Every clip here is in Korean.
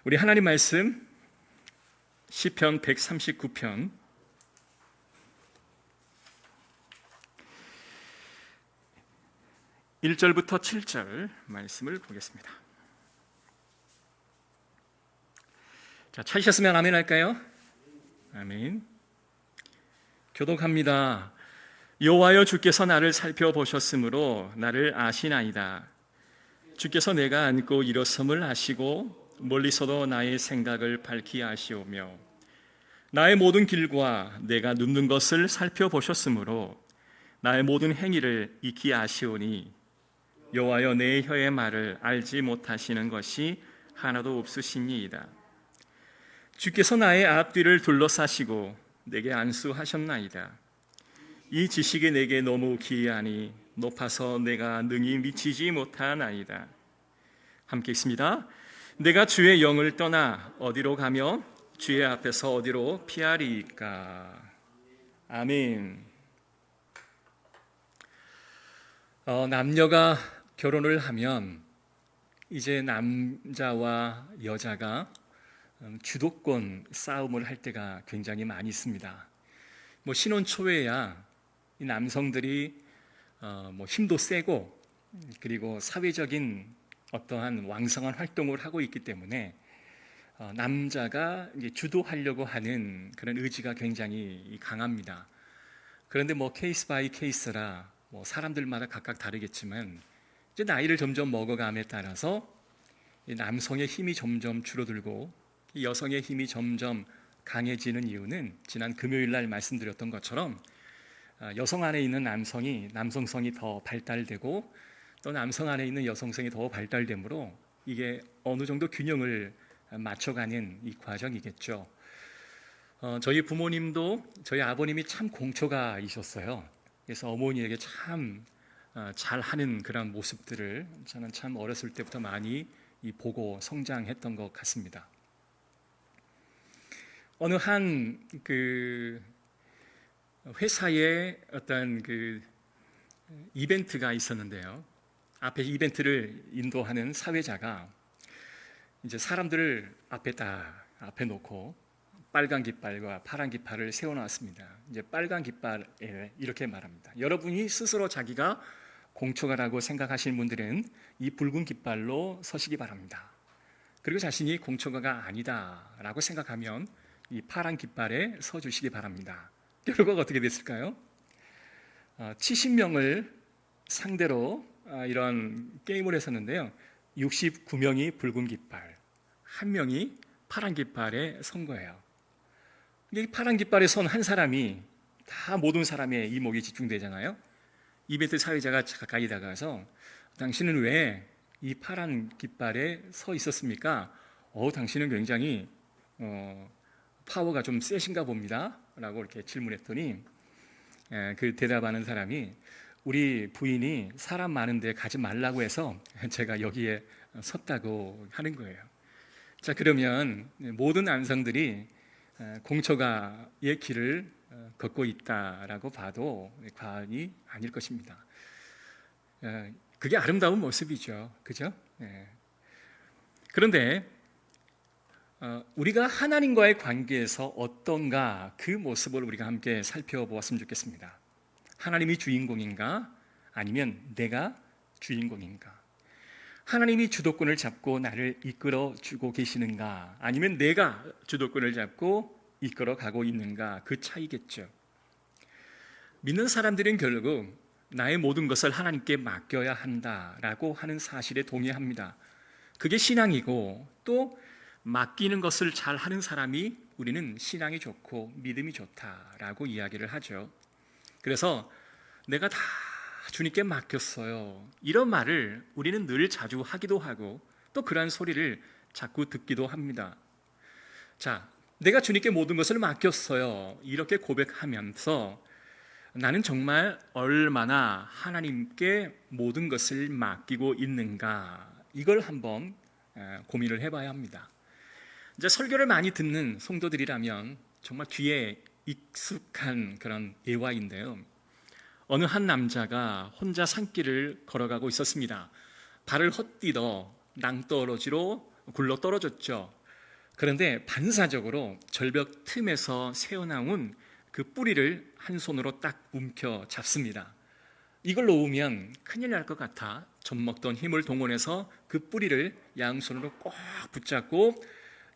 우리 하나님 말씀 시편 139편 1절부터 7절 말씀을 보겠습니다. 자, 찾으셨으면 아멘 할까요? 아멘. 교독합니다. 여호와여, 주께서 나를 살펴보셨으므로 나를 아시나이다. 주께서 내가 앉고 일어섬을 아시고 멀리서도 나의 생각을 밝히 아시오며 나의 모든 길과 내가 눕는 것을 살펴보셨으므로 나의 모든 행위를 익히 아시오니 여호와여, 내 혀의 말을 알지 못하시는 것이 하나도 없으시니이다. 주께서 나의 앞뒤를 둘러싸시고 내게 안수하셨나이다. 이 지식이 내게 너무 기이하니 높아서 내가 능히 미치지 못하나이다. 함께 있습니다. 내가 주의 영을 떠나 어디로 가며 주의 앞에서 어디로 피하리이까. 아멘. 남녀가 결혼을 하면 이제 남자와 여자가 주도권 싸움을 할 때가 굉장히 많이 있습니다. 신혼 초에야 이 남성들이 힘도 세고 그리고 사회적인 어떠한 왕성한 활동을 하고 있기 때문에 남자가 이제 주도하려고 하는 그런 의지가 굉장히 강합니다. 그런데 케이스 바이 케이스라 사람들마다 각각 다르겠지만 이제 나이를 점점 먹어감에 따라서 이 남성의 힘이 점점 줄어들고 이 여성의 힘이 점점 강해지는 이유는 지난 금요일 날 말씀드렸던 것처럼 여성 안에 있는 남성이 남성성이 더 발달되고 또 남성 안에 있는 여성성이 더 발달되므로 이게 어느 정도 균형을 맞춰가는 이 과정이겠죠. 저희 부모님도 저희 아버님이 참 공초가이셨어요. 그래서 어머니에게 참 잘하는 그런 모습들을 저는 참 어렸을 때부터 많이 보고 성장했던 것 같습니다. 어느 한 회사에 어떤 이벤트가 있었는데요. 앞에 이벤트를 인도하는 사회자가 이제 사람들을 앞에 놓고 빨간 깃발과 파란 깃발을 세워놨습니다. 이제 빨간 깃발에 이렇게 말합니다. 여러분이 스스로 자기가 공초가라고 생각하시는 분들은 이 붉은 깃발로 서시기 바랍니다. 그리고 자신이 공초가가 아니다라고 생각하면 이 파란 깃발에 서주시기 바랍니다. 결과가 어떻게 됐을까요? 70명을 상대로 이런 게임을 했었는데요. 69명이 붉은 깃발, 1명이 파란 깃발에 선 거예요. 이 파란 깃발에 선 한 사람이 다 모든 사람의 이목이 집중되잖아요. 이벤트 사회자가 가까이 다가가서 당신은 왜 이 파란 깃발에 서 있었습니까? 당신은 굉장히 파워가 좀 세신가 봅니다 라고 이렇게 질문했더니 그 대답하는 사람이 우리 부인이 사람 많은데 가지 말라고 해서 제가 여기에 섰다고 하는 거예요. 자, 그러면 모든 남성들이 공초가의 길을 걷고 있다라고 봐도 과언이 아닐 것입니다. 그게 아름다운 모습이죠. 그죠? 그런데 우리가 하나님과의 관계에서 어떤가 그 모습을 우리가 함께 살펴보았으면 좋겠습니다. 하나님이 주인공인가? 아니면 내가 주인공인가? 하나님이 주도권을 잡고 나를 이끌어 주고 계시는가? 아니면 내가 주도권을 잡고 이끌어 가고 있는가? 그 차이겠죠. 믿는 사람들은 결국 나의 모든 것을 하나님께 맡겨야 한다라고 하는 사실에 동의합니다. 그게 신앙이고 또 맡기는 것을 잘 하는 사람이 우리는 신앙이 좋고 믿음이 좋다라고 이야기를 하죠. 그래서 내가 다 주님께 맡겼어요. 이런 말을 우리는 늘 자주 하기도 하고 또 그러한 소리를 자꾸 듣기도 합니다. 자, 내가 주님께 모든 것을 맡겼어요. 이렇게 고백하면서 나는 정말 얼마나 하나님께 모든 것을 맡기고 있는가, 이걸 한번 고민을 해봐야 합니다. 이제 설교를 많이 듣는 성도들이라면 정말 귀에 익숙한 그런 예화인데요. 어느 한 남자가 혼자 산길을 걸어가고 있었습니다. 발을 헛디뎌 낭떠러지로 굴러 떨어졌죠. 그런데 반사적으로 절벽 틈에서 새어나온 그 뿌리를 한 손으로 딱 움켜 잡습니다. 이걸 놓으면 큰일 날 것 같아 젖먹던 힘을 동원해서 그 뿌리를 양손으로 꼭 붙잡고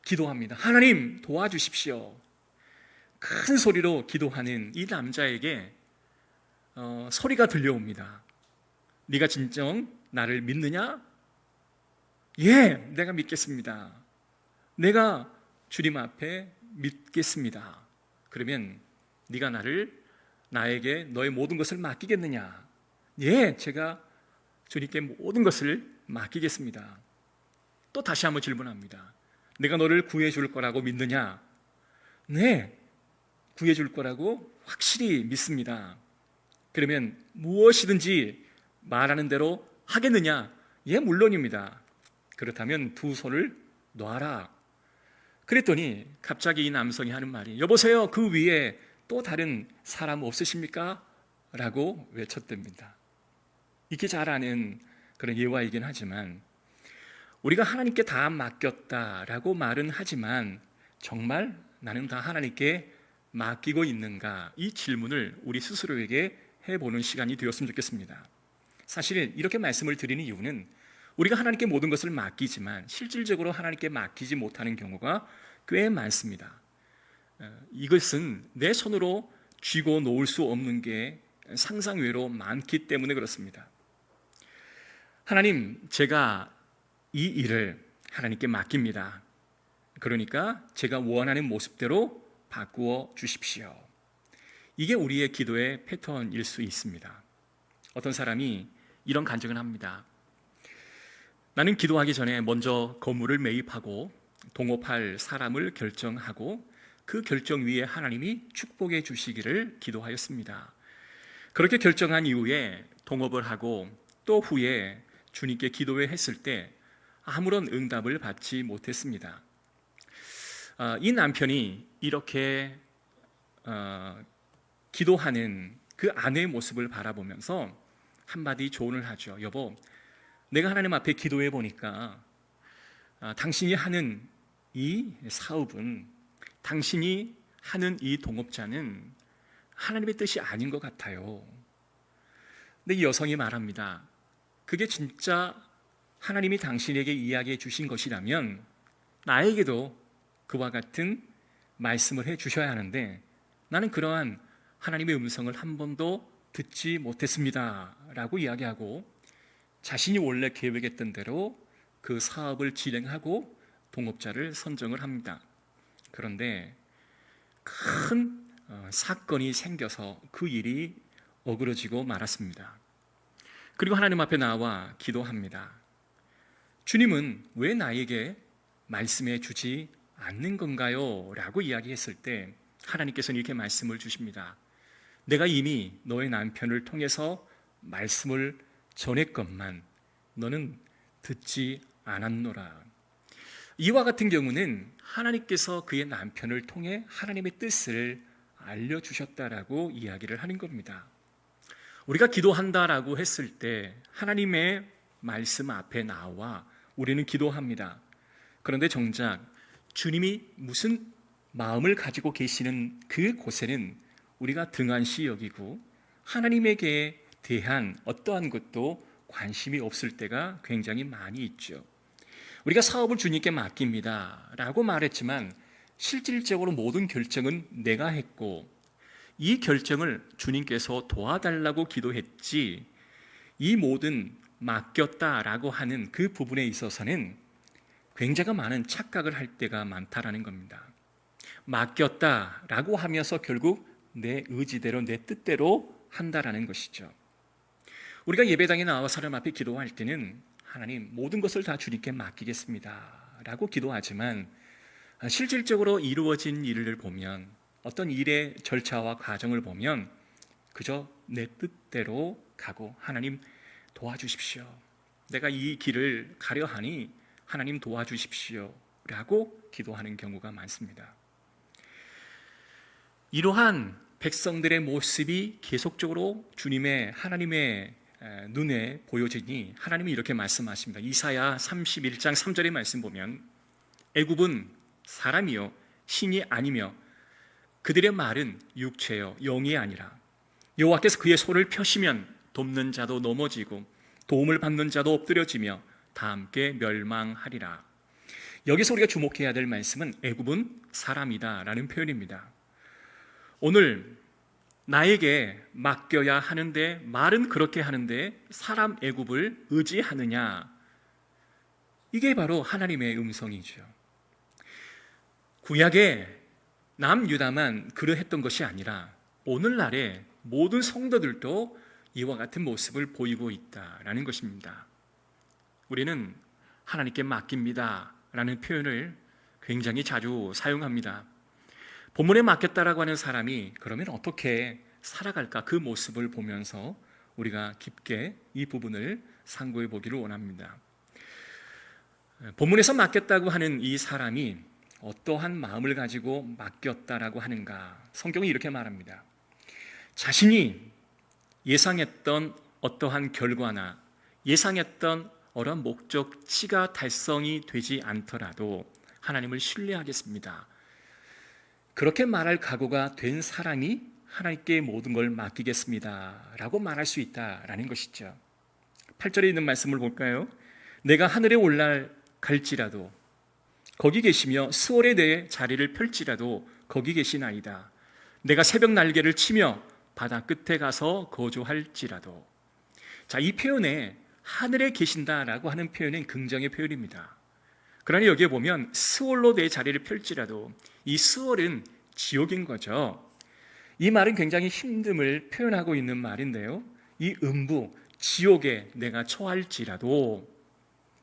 기도합니다. 하나님 도와주십시오. 큰 소리로 기도하는 이 남자에게 소리가 들려옵니다. 네가 진정 나를 믿느냐? 예, 내가 믿겠습니다. 내가 주님 앞에 믿겠습니다. 그러면 네가 나에게 너의 모든 것을 맡기겠느냐? 예, 제가 주님께 모든 것을 맡기겠습니다. 또 다시 한번 질문합니다. 내가 너를 구해줄 거라고 믿느냐? 네, 구해줄 거라고 확실히 믿습니다. 그러면 무엇이든지 말하는 대로 하겠느냐? 예, 물론입니다. 그렇다면 두 손을 놔라. 그랬더니 갑자기 이 남성이 하는 말이, 여보세요, 그 위에 또 다른 사람 없으십니까? 라고 외쳤답니다. 익히 잘 아는 그런 예화이긴 하지만, 우리가 하나님께 다 맡겼다라고 말은 하지만 정말 나는 다 하나님께 맡기고 있는가? 이 질문을 우리 스스로에게 해보는 시간이 되었으면 좋겠습니다. 사실 이렇게 말씀을 드리는 이유는 우리가 하나님께 모든 것을 맡기지만 실질적으로 하나님께 맡기지 못하는 경우가 꽤 많습니다. 이것은 내 손으로 쥐고 놓을 수 없는 게 상상외로 많기 때문에 그렇습니다. 하나님, 제가 이 일을 하나님께 맡깁니다. 그러니까 제가 원하는 모습대로 바꾸어 주십시오. 이게 우리의 기도의 패턴일 수 있습니다. 어떤 사람이 이런 간증을 합니다. 나는 기도하기 전에 먼저 건물을 매입하고 동업할 사람을 결정하고 그 결정 위에 하나님이 축복해 주시기를 기도하였습니다. 그렇게 결정한 이후에 동업을 하고 또 후에 주님께 기도회 했을 때 아무런 응답을 받지 못했습니다. 이 남편이 이렇게 기도하는 그 아내의 모습을 바라보면서 한마디 조언을 하죠. 여보, 내가 하나님 앞에 기도해 보니까 당신이 하는 이 사업은, 당신이 하는 이 동업자는 하나님의 뜻이 아닌 것 같아요. 근데 이 여성이 말합니다. 그게 진짜 하나님이 당신에게 이야기해 주신 것이라면 나에게도 그와 같은 말씀을 해 주셔야 하는데 나는 그러한 하나님의 음성을 한 번도 듣지 못했습니다 라고 이야기하고 자신이 원래 계획했던 대로 그 사업을 진행하고 동업자를 선정을 합니다. 그런데 큰 사건이 생겨서 그 일이 어그러지고 말았습니다. 그리고 하나님 앞에 나와 기도합니다. 주님은 왜 나에게 말씀해 주지 않는 건가요? 라고 이야기했을 때 하나님께서는 이렇게 말씀을 주십니다. 내가 이미 너의 남편을 통해서 말씀을 전했건만 너는 듣지 않았노라. 이와 같은 경우는 하나님께서 그의 남편을 통해 하나님의 뜻을 알려주셨다라고 이야기를 하는 겁니다. 우리가 기도한다라고 했을 때 하나님의 말씀 앞에 나와 우리는 기도합니다. 그런데 정작 주님이 무슨 마음을 가지고 계시는 그 곳에는 우리가 등한시 여기고 하나님에게 대한 어떠한 것도 관심이 없을 때가 굉장히 많이 있죠. 우리가 사업을 주님께 맡깁니다 라고 말했지만 실질적으로 모든 결정은 내가 했고 이 결정을 주님께서 도와달라고 기도했지 이 모든 맡겼다라고 하는 그 부분에 있어서는 굉장히 많은 착각을 할 때가 많다라는 겁니다. 맡겼다라고 하면서 결국 내 의지대로 내 뜻대로 한다라는 것이죠. 우리가 예배당에 나와 사람 앞에 기도할 때는 하나님 모든 것을 다 주님께 맡기겠습니다 라고 기도하지만 실질적으로 이루어진 일을 보면 어떤 일의 절차와 과정을 보면 그저 내 뜻대로 가고 하나님 도와주십시오. 내가 이 길을 가려 하니 하나님 도와주십시오 라고 기도하는 경우가 많습니다. 이러한 백성들의 모습이 계속적으로 하나님의 눈에 보여지니 하나님이 이렇게 말씀하십니다. 이사야 31장 3절의 말씀 보면 애굽은 사람이요 신이 아니며 그들의 말은 육체요 영이 아니라 여호와께서 그의 손을 펴시면 돕는 자도 넘어지고 도움을 받는 자도 엎드려지며 다 함께 멸망하리라. 여기서 우리가 주목해야 될 말씀은 애굽은 사람이다라는 표현입니다. 오늘 나에게 맡겨야 하는데 말은 그렇게 하는데 사람 애굽을 의지하느냐, 이게 바로 하나님의 음성이죠. 구약의 남유다만 그러했던 것이 아니라 오늘날의 모든 성도들도 이와 같은 모습을 보이고 있다라는 것입니다. 우리는 하나님께 맡깁니다 라는 표현을 굉장히 자주 사용합니다. 본문에 맡겼다라고 하는 사람이 그러면 어떻게 살아갈까, 그 모습을 보면서 우리가 깊게 이 부분을 상고해 보기를 원합니다. 본문에서 맡겼다고 하는 이 사람이 어떠한 마음을 가지고 맡겼다라고 하는가, 성경이 이렇게 말합니다. 자신이 예상했던 어떠한 결과나 예상했던 어떠한 목적치가 달성이 되지 않더라도 하나님을 신뢰하겠습니다, 그렇게 말할 각오가 된 사람이 하나님께 모든 걸 맡기겠습니다 라고 말할 수 있다라는 것이죠. 8절에 있는 말씀을 볼까요? 내가 하늘에 올라갈지라도 거기 계시며 스월에 내 자리를 펼지라도 거기 계시나이다. 내가 새벽 날개를 치며 바다 끝에 가서 거주할지라도. 자, 이 표현에 하늘에 계신다라고 하는 표현은 긍정의 표현입니다. 그러나 여기에 보면 스월로 내 자리를 펼지라도, 이 스월은 지옥인 거죠. 이 말은 굉장히 힘듦을 표현하고 있는 말인데요, 이 음부, 지옥에 내가 처할지라도,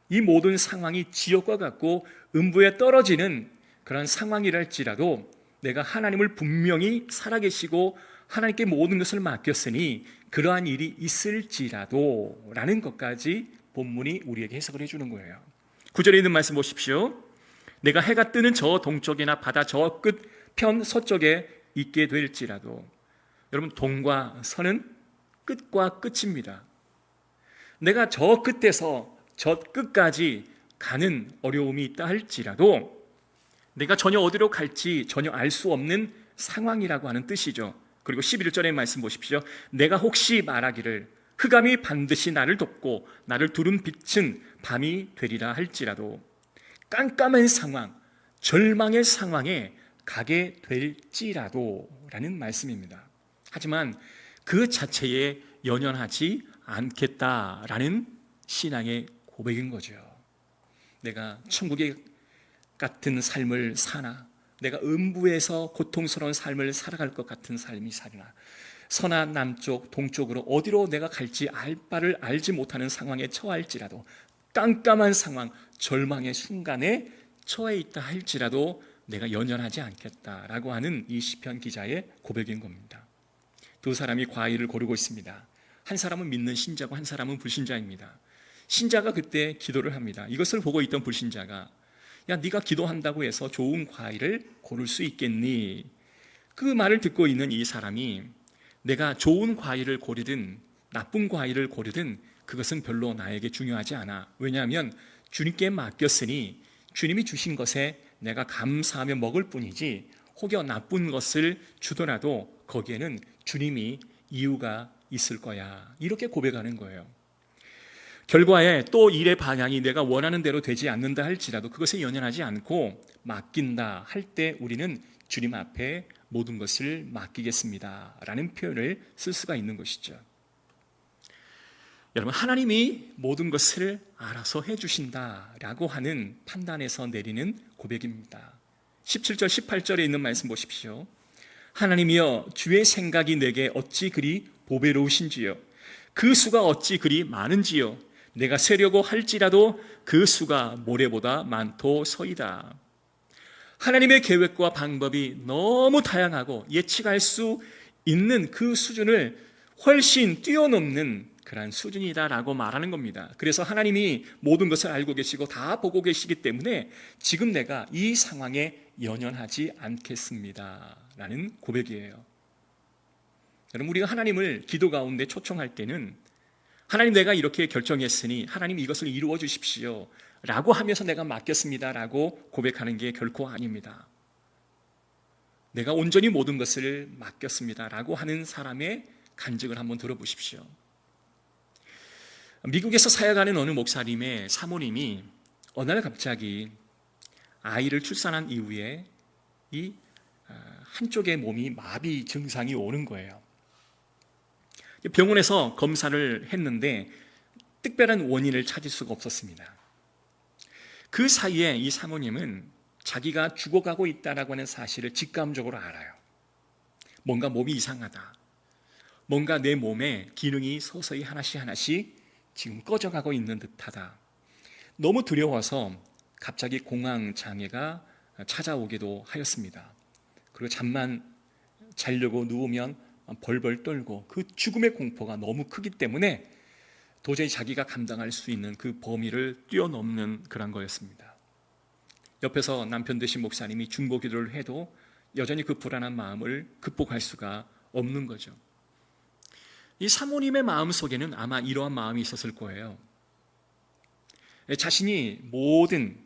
이 모든 상황이 지옥과 같고 음부에 떨어지는 그런 상황이랄지라도 내가 하나님을 분명히 살아계시고 하나님께 모든 것을 맡겼으니 그러한 일이 있을지라도 라는 것까지 본문이 우리에게 해석을 해주는 거예요. 9절에 있는 말씀 보십시오. 내가 해가 뜨는 저 동쪽이나 바다 저 끝편 서쪽에 있게 될지라도. 여러분, 동과 서는 끝과 끝입니다. 내가 저 끝에서 저 끝까지 가는 어려움이 있다 할지라도 내가 전혀 어디로 갈지 전혀 알 수 없는 상황이라고 하는 뜻이죠. 그리고 11절의 말씀 보십시오. 내가 혹시 말하기를 흑암이 반드시 나를 덮고 나를 두른 빛은 밤이 되리라 할지라도, 깜깜한 상황, 절망의 상황에 가게 될지라도 라는 말씀입니다. 하지만 그 자체에 연연하지 않겠다라는 신앙의 고백인 거죠. 내가 천국의 같은 삶을 사나, 내가 음부에서 고통스러운 삶을 살아갈 것 같은 삶이 살이나, 서나 남쪽 동쪽으로 어디로 내가 갈지 알 바를 알지 못하는 상황에 처할지라도, 깜깜한 상황, 절망의 순간에 처해 있다 할지라도 내가 연연하지 않겠다라고 하는 이 시편 기자의 고백인 겁니다. 두 사람이 과일을 고르고 있습니다. 한 사람은 믿는 신자고 한 사람은 불신자입니다. 신자가 그때 기도를 합니다. 이것을 보고 있던 불신자가, 야, 네가 기도한다고 해서 좋은 과일을 고를 수 있겠니? 그 말을 듣고 있는 이 사람이 내가 좋은 과일을 고르든 나쁜 과일을 고르든 그것은 별로 나에게 중요하지 않아. 왜냐하면 주님께 맡겼으니 주님이 주신 것에 내가 감사하며 먹을 뿐이지 혹여 나쁜 것을 주더라도 거기에는 주님이 이유가 있을 거야. 이렇게 고백하는 거예요. 결과에 또 일의 방향이 내가 원하는 대로 되지 않는다 할지라도 그것에 연연하지 않고 맡긴다 할 때 우리는 주님 앞에 모든 것을 맡기겠습니다 라는 표현을 쓸 수가 있는 것이죠. 여러분, 하나님이 모든 것을 알아서 해주신다라고 하는 판단에서 내리는 고백입니다. 17절 18절에 있는 말씀 보십시오. 하나님이여, 주의 생각이 내게 어찌 그리 보배로우신지요, 그 수가 어찌 그리 많은지요, 내가 세려고 할지라도 그 수가 모래보다 많도소이다. 하나님의 계획과 방법이 너무 다양하고 예측할 수 있는 그 수준을 훨씬 뛰어넘는 그런 수준이다라고 말하는 겁니다. 그래서 하나님이 모든 것을 알고 계시고 다 보고 계시기 때문에 지금 내가 이 상황에 연연하지 않겠습니다 라는 고백이에요. 여러분, 우리가 하나님을 기도 가운데 초청할 때는 하나님, 내가 이렇게 결정했으니 하나님 이것을 이루어 주십시오 라고 하면서 내가 맡겼습니다 라고 고백하는 게 결코 아닙니다. 내가 온전히 모든 것을 맡겼습니다 라고 하는 사람의 간증을 한번 들어보십시오. 미국에서 사역하는 어느 목사님의 사모님이 어느 날 갑자기 아이를 출산한 이후에 이 한쪽의 몸이 마비 증상이 오는 거예요. 병원에서 검사를 했는데 특별한 원인을 찾을 수가 없었습니다. 그 사이에 이 사모님은 자기가 죽어가고 있다라고 하는 사실을 직감적으로 알아요. 뭔가 몸이 이상하다. 뭔가 내 몸에 기능이 서서히 하나씩 지금 꺼져가고 있는 듯하다. 너무 두려워서 갑자기 공황장애가 찾아오기도 하였습니다. 그리고 잠만 자려고 누우면 벌벌 떨고 그 죽음의 공포가 너무 크기 때문에 도저히 자기가 감당할 수 있는 그 범위를 뛰어넘는 그런 거였습니다. 옆에서 남편 되신 목사님이 중보기도를 해도 여전히 그 불안한 마음을 극복할 수가 없는 거죠. 이 사모님의 마음 속에는 아마 이러한 마음이 있었을 거예요. 자신이 모든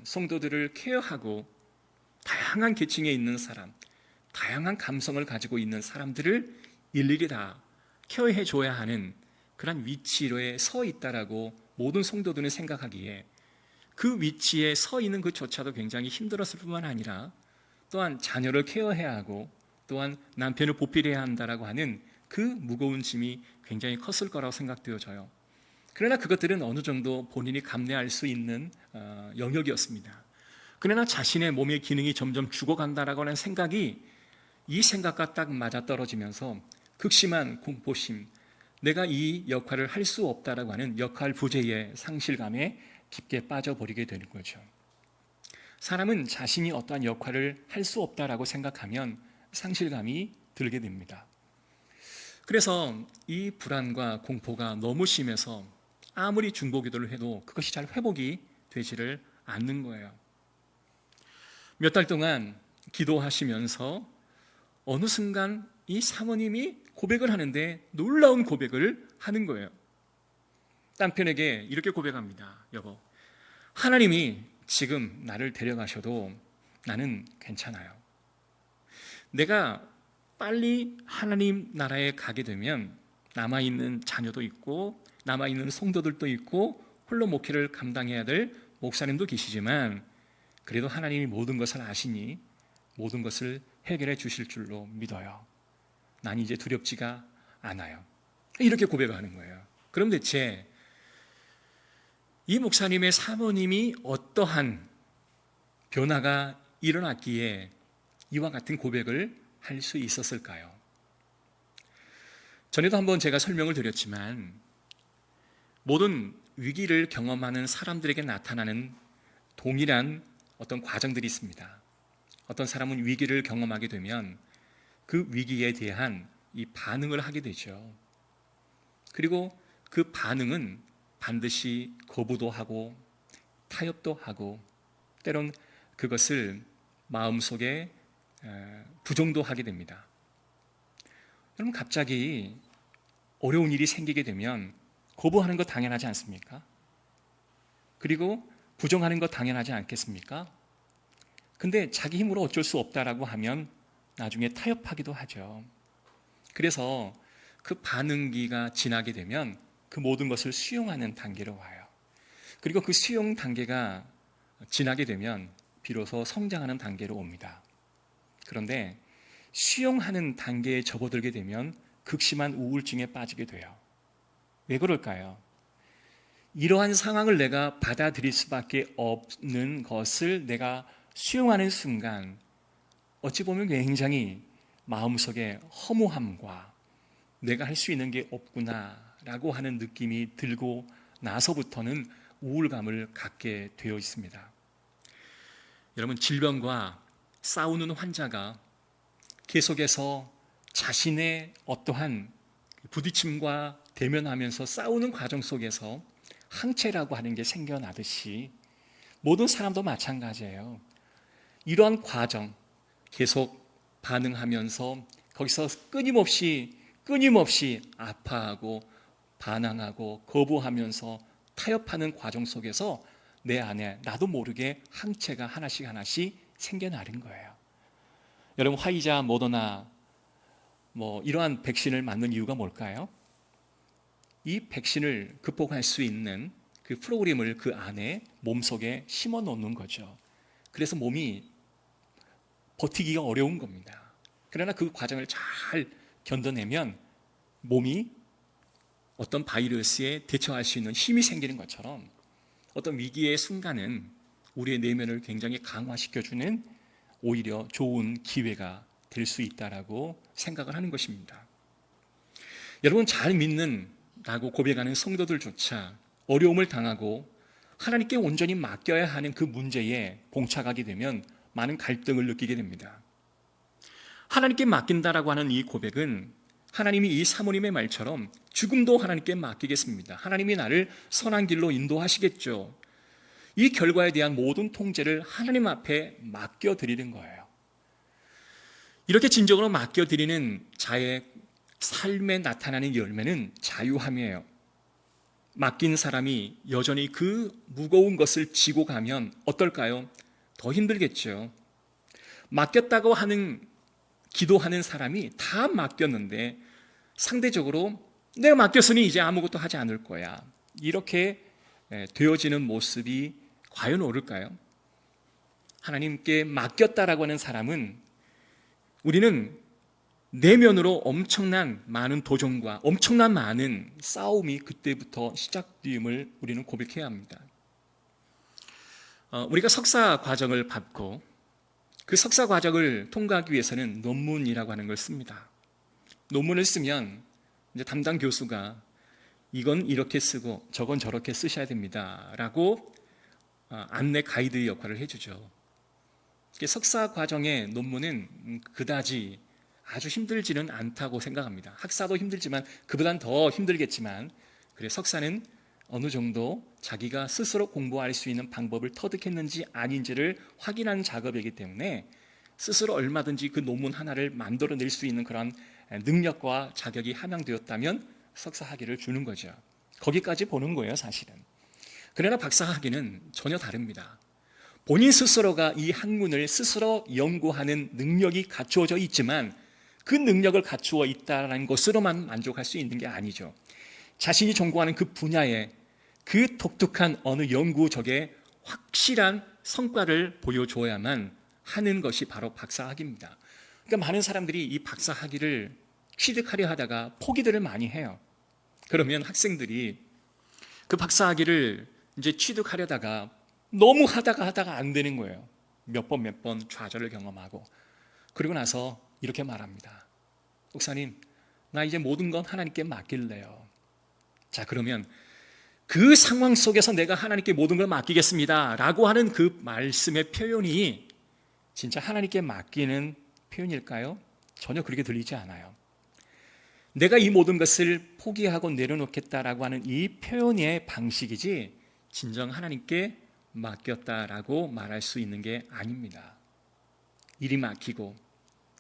성도들을 케어하고 다양한 계층에 있는 사람, 다양한 감성을 가지고 있는 사람들을 일일이 다 케어해 줘야 하는 그런 위치에 서 있다라고 모든 성도들은 생각하기에 그 위치에 서 있는 그조차도 굉장히 힘들었을 뿐만 아니라 또한 자녀를 케어해야 하고 또한 남편을 보필해야 한다라고 하는 그 무거운 짐이 굉장히 컸을 거라고 생각되어져요. 그러나 그것들은 어느 정도 본인이 감내할 수 있는 영역이었습니다. 그러나 자신의 몸의 기능이 점점 죽어간다라고 하는 생각이 이 생각과 딱 맞아떨어지면서 극심한 공포심, 내가 이 역할을 할 수 없다라고 하는 역할 부재의 상실감에 깊게 빠져버리게 되는 거죠. 사람은 자신이 어떠한 역할을 할 수 없다라고 생각하면 상실감이 들게 됩니다. 그래서 이 불안과 공포가 너무 심해서 아무리 중보기도를 해도 그것이 잘 회복이 되지를 않는 거예요. 몇 달 동안 기도하시면서 어느 순간 이 사모님이 고백을 하는데 놀라운 고백을 하는 거예요. 남편에게 이렇게 고백합니다. 여보, 하나님이 지금 나를 데려가셔도 나는 괜찮아요. 내가 빨리 하나님 나라에 가게 되면 남아있는 자녀도 있고 남아있는 성도들도 있고 홀로 목회를 감당해야 될 목사님도 계시지만 그래도 하나님이 모든 것을 아시니 모든 것을 해결해 주실 줄로 믿어요. 난 이제 두렵지가 않아요. 이렇게 고백하는 거예요. 그럼 대체 이 목사님의 사모님이 어떠한 변화가 일어났기에 이와 같은 고백을 할 수 있었을까요? 전에도 한번 제가 설명을 드렸지만 모든 위기를 경험하는 사람들에게 나타나는 동일한 어떤 과정들이 있습니다. 어떤 사람은 위기를 경험하게 되면 그 위기에 대한 이 반응을 하게 되죠. 그리고 그 반응은 반드시 거부도 하고 타협도 하고 때론 그것을 마음속에 부정도 하게 됩니다. 여러분, 갑자기 어려운 일이 생기게 되면 거부하는 것 당연하지 않습니까? 그리고 부정하는 것 당연하지 않겠습니까? 근데 자기 힘으로 어쩔 수 없다라고 하면 나중에 타협하기도 하죠. 그래서 그 반응기가 지나게 되면 그 모든 것을 수용하는 단계로 와요. 그리고 그 수용 단계가 지나게 되면 비로소 성장하는 단계로 옵니다. 그런데 수용하는 단계에 접어들게 되면 극심한 우울증에 빠지게 돼요. 왜 그럴까요? 이러한 상황을 내가 받아들일 수밖에 없는 것을 내가 수용하는 순간 어찌 보면 굉장히 마음속에 허무함과 내가 할 수 있는 게 없구나라고 하는 느낌이 들고 나서부터는 우울감을 갖게 되어 있습니다. 여러분, 질병과 싸우는 환자가 계속해서 자신의 어떠한 부딪힘과 대면하면서 싸우는 과정 속에서 항체라고 하는 게 생겨나듯이 모든 사람도 마찬가지예요. 이러한 과정 계속 반응하면서 거기서 끊임없이 아파하고 반항하고 거부하면서 타협하는 과정 속에서 내 안에 나도 모르게 항체가 하나씩 하나씩 생겨나는 거예요. 여러분, 화이자, 모더나 이러한 백신을 맞는 이유가 뭘까요? 이 백신을 극복할 수 있는 그 프로그램을 그 안에 몸속에 심어 놓는 거죠. 그래서 몸이 버티기가 어려운 겁니다. 그러나 그 과정을 잘 견뎌내면 몸이 어떤 바이러스에 대처할 수 있는 힘이 생기는 것처럼 어떤 위기의 순간은 우리의 내면을 굉장히 강화시켜주는 오히려 좋은 기회가 될 수 있다라고 생각을 하는 것입니다. 여러분, 잘 믿는다고 고백하는 성도들조차 어려움을 당하고 하나님께 온전히 맡겨야 하는 그 문제에 봉착하게 되면 많은 갈등을 느끼게 됩니다. 하나님께 맡긴다라고 하는 이 고백은 하나님이 이 사모님의 말처럼 죽음도 하나님께 맡기겠습니다. 하나님이 나를 선한 길로 인도하시겠죠. 이 결과에 대한 모든 통제를 하나님 앞에 맡겨드리는 거예요. 이렇게 진정으로 맡겨드리는 자의 삶에 나타나는 열매는 자유함이에요. 맡긴 사람이 여전히 그 무거운 것을 지고 가면 어떨까요? 더 힘들겠죠. 맡겼다고 하는 기도하는 사람이 다 맡겼는데 상대적으로 내가 맡겼으니 이제 아무것도 하지 않을 거야, 이렇게 되어지는 모습이 과연 옳을까요? 하나님께 맡겼다라고 하는 사람은 우리는 내면으로 엄청난 많은 도전과 엄청난 많은 싸움이 그때부터 시작됨을 우리는 고백해야 합니다. 우리가 석사 과정을 받고 그 석사 과정을 통과하기 위해서는 논문이라고 하는 걸 씁니다. 논문을 쓰면 이제 담당 교수가 이건 이렇게 쓰고 저건 저렇게 쓰셔야 됩니다 라고 안내 가이드 역할을 해주죠. 석사 과정의 논문은 그다지 아주 힘들지는 않다고 생각합니다. 학사도 힘들지만 그보단 더 힘들겠지만, 그래 석사는 어느 정도 자기가 스스로 공부할 수 있는 방법을 터득했는지 아닌지를 확인하는 작업이기 때문에 스스로 얼마든지 그 논문 하나를 만들어낼 수 있는 그런 능력과 자격이 함양되었다면 석사 학위를 주는 거죠. 거기까지 보는 거예요, 사실은. 그러나 박사 학위는 전혀 다릅니다. 본인 스스로가 이 학문을 스스로 연구하는 능력이 갖추어져 있지만 그 능력을 갖추어 있다는 것으로만 만족할 수 있는 게 아니죠. 자신이 전공하는 그 분야에 그 독특한 어느 연구적의 확실한 성과를 보여줘야만 하는 것이 바로 박사학위입니다. 그러니까 많은 사람들이 이 박사학위를 취득하려 하다가 포기들을 많이 해요. 그러면 학생들이 그 박사학위를 이제 취득하려다가 너무 하다가 안 되는 거예요. 몇 번 좌절을 경험하고, 그리고 나서 이렇게 말합니다. 목사님, 나 이제 모든 건 하나님께 맡길래요. 자, 그러면 그 상황 속에서 내가 하나님께 모든 걸 맡기겠습니다 라고 하는 그 말씀의 표현이 진짜 하나님께 맡기는 표현일까요? 전혀 그렇게 들리지 않아요. 내가 이 모든 것을 포기하고 내려놓겠다라고 하는 이 표현의 방식이지 진정 하나님께 맡겼다라고 말할 수 있는 게 아닙니다. 일이 막히고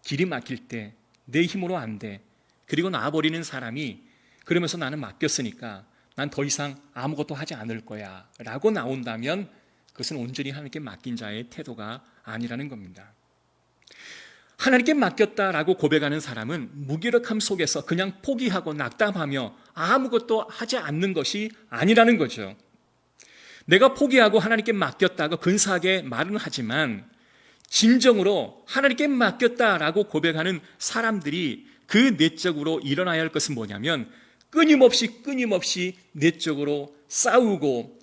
길이 막힐 때 내 힘으로 안 돼, 그리고 놔버리는 사람이 그러면서 나는 맡겼으니까 난 더 이상 아무것도 하지 않을 거야 라고 나온다면 그것은 온전히 하나님께 맡긴 자의 태도가 아니라는 겁니다. 하나님께 맡겼다라고 고백하는 사람은 무기력함 속에서 그냥 포기하고 낙담하며 아무것도 하지 않는 것이 아니라는 거죠. 내가 포기하고 하나님께 맡겼다고 근사하게 말은 하지만 진정으로 하나님께 맡겼다라고 고백하는 사람들이 그 내적으로 일어나야 할 것은 뭐냐면 끊임없이 내적으로 싸우고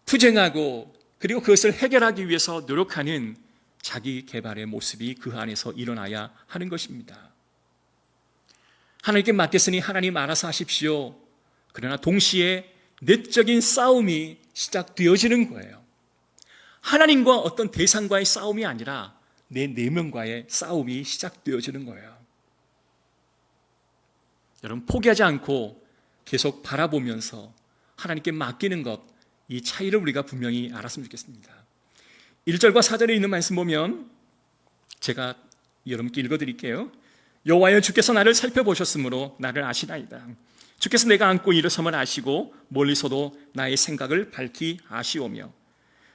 투쟁하고 그리고 그것을 해결하기 위해서 노력하는 자기 개발의 모습이 그 안에서 일어나야 하는 것입니다. 하나님께 맡겼으니 하나님 알아서 하십시오. 그러나 동시에 내적인 싸움이 시작되어지는 거예요. 하나님과 어떤 대상과의 싸움이 아니라 내 내면과의 싸움이 시작되어지는 거예요. 여러분, 포기하지 않고 계속 바라보면서 하나님께 맡기는 것, 이 차이를 우리가 분명히 알았으면 좋겠습니다. 1절과 4절에 있는 말씀 보면 제가 여러분께 읽어드릴게요. 여호와여, 주께서 나를 살펴보셨으므로 나를 아시나이다. 주께서 내가 앉고 일어섬을 아시고 멀리서도 나의 생각을 밝히 아시오며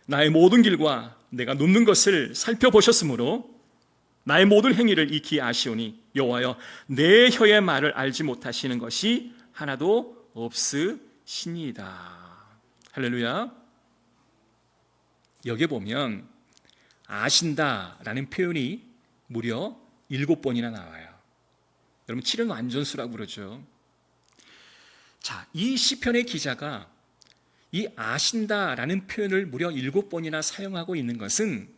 나의 모든 길과 내가 눕는 것을 살펴보셨으므로 나의 모든 행위를 익히 아시오니 여호와여 내 혀의 말을 알지 못하시는 것이 하나도 없으시니이다. 할렐루야. 여기 보면 아신다라는 표현이 무려 7번이나 나와요. 여러분 7은 완전수라고 그러죠. 자, 이 시편의 기자가 이 아신다라는 표현을 무려 7번이나 사용하고 있는 것은